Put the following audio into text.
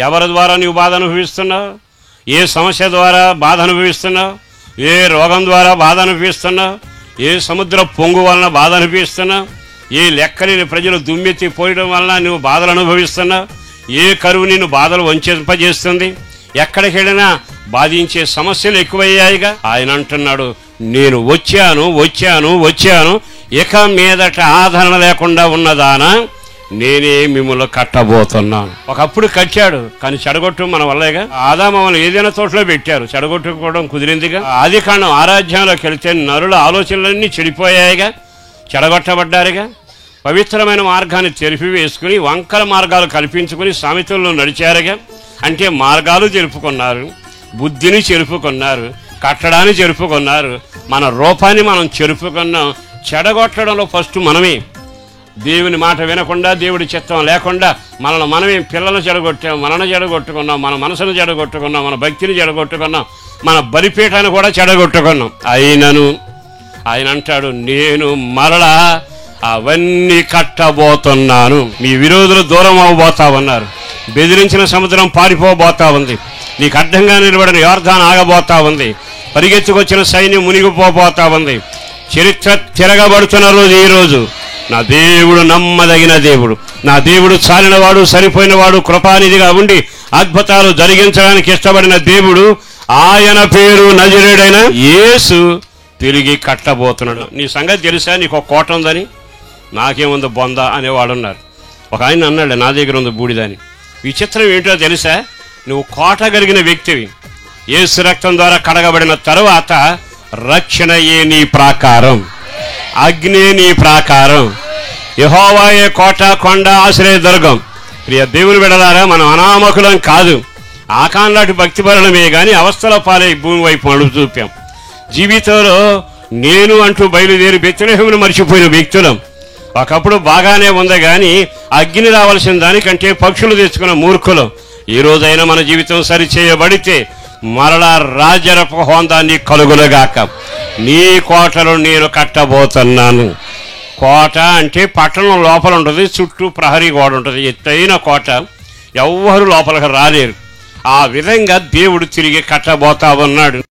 ఎవరి ద్వారా నువ్వు బాధ అనుభవిస్తున్నావు? ఏ సమస్య ద్వారా బాధ అనుభవిస్తున్నావు? ఏ రోగం ద్వారా బాధ అనుభవిస్తున్నావు? ఏ సముద్ర పొంగు వలన బాధ అనుభవిస్తున్నావు? ఏ లెక్కలేని ప్రజలు దుమ్మెత్తి పోయడం వలన నువ్వు బాధలు అనుభవిస్తున్నావు? ఏ కరువు నిన్ను బాధలు వంచింపజేస్తుంది? ఎక్కడికి వెళ్ళినా బాధించే సమస్యలు ఎక్కువయ్యాయిగా. ఆయన అంటున్నాడు, నేను వచ్చాను, ఇక మీదట ఆదరణ లేకుండా ఉన్నదానా నేనే మిమ్మల్ని కట్టబోతున్నాను. ఒకప్పుడు కట్టాడు, కానీ చెడగొట్టు మన వల్లేగా. ఆదామమ్మల్ని ఏదైనా తోటలో పెట్టారు, చెడగొట్టుకోవడం కుదిరిందిగా. ఆదికాండం 6వ అధ్యాయంలోకి వెళితే నరుల ఆలోచనలన్నీ చెడిపోయాయిగా, చెడగొట్టబడ్డారుగా. పవిత్రమైన మార్గాన్ని తెరిపి వేసుకుని వంకర మార్గాలు కల్పించుకుని సామెతల్లో నడిచారుగా. అంటే మార్గాలు చెరుపుకున్నారు, బుద్ధిని చెరుపుకున్నారు, కట్టడాన్ని చెరుపుకున్నారు, మన రూపాన్ని మనం చెరుపుకున్నాం. చెడగొట్టడంలో ఫస్ట్ మనమే. దేవుని మాట వినకుండా, దేవుడి చిత్తం లేకుండా మనమే పిల్లలు చెడగొట్టాం, మనల్ని చెడగొట్టుకున్నాం, మన మనసును చెడగొట్టుకున్నాం, మన భక్తిని చెడగొట్టుకున్నాం, మన బలిపీఠాన్ని కూడా చెడగొట్టుకున్నాం. అయినను ఆయన అంటాడు, నేను మరలా అవన్నీ కట్టబోతున్నాను. మీ విరోధులు దూరం అవ్వబోతా ఉన్నారు. బెదిరించిన సముద్రం పారిపోబోతా ఉంది. నీకు అడ్డంగా నిలబడిన యోర్దాను ఆగబోతా ఉంది. పరిగెత్తుకొచ్చిన సైన్యం మునిగిపోబోతా ఉంది. చరిత్ర తిరగబడుతున్న రోజు ఈ రోజు. నా దేవుడు నమ్మదగిన దేవుడు, నా దేవుడు చాలినవాడు, సరిపోయినవాడు, కృపానిధిగా ఉండి అద్భుతాలు జరిగించడానికి ఇష్టపడిన దేవుడు. ఆయన పేరు నజరేయుడైన యేసు తిరిగి కట్టబోతున్నాడు. నీ సంగతి తెలుసా? నీకు ఒక కోట ఉందని. నాకేముంది బొంద అనేవాడున్నారు. ఒక ఆయన అన్నాడు, నా దగ్గర ఉంది బూడిదని. విచిత్రం ఏంటో తెలుసా? నువ్వు కోట కలిగిన వ్యక్తివి. యేసు రక్తం ద్వారా కడగబడిన తరువాత రక్షణయే నీ ప్రాకారం, అగ్నే నీ ప్రాకారం, యెహోవాయే కోట, కొండ, ఆశ్రయదుర్గం. ప్రియ దేవుని బిడ్డలారా, మనం అనామకులం కాదు. ఆకాంలాంటి భక్తిపరులమే కానీ అవస్థల పాలై భూమి వైపు అడుగు చూపాం. జీవితంలో నేను అంటూ బయలుదేరి బెత్లెహేమును మర్చిపోయిన వ్యక్తులం. ఒకప్పుడు బాగానే ఉంది కానీ అగ్ని రావాల్సిన దానికంటే పక్షులు తెచ్చుకున్న మూర్ఖులం. ఈ రోజైనా మన జీవితం సరిచేయబడితే మరలా రాజరప హోందాన్ని కలుగులుగాక. నీ కోటలు నేను కట్టబోతున్నాను. కోట అంటే పట్టణం లోపల ఉంటుంది, చుట్టూ ప్రహరీ గోడ ఉంటుంది, ఎత్తైన కోట, ఎవ్వరూ లోపలికి రాలేరు. ఆ విధంగా దేవుడు తిరిగి కట్టబోతా ఉన్నాడు.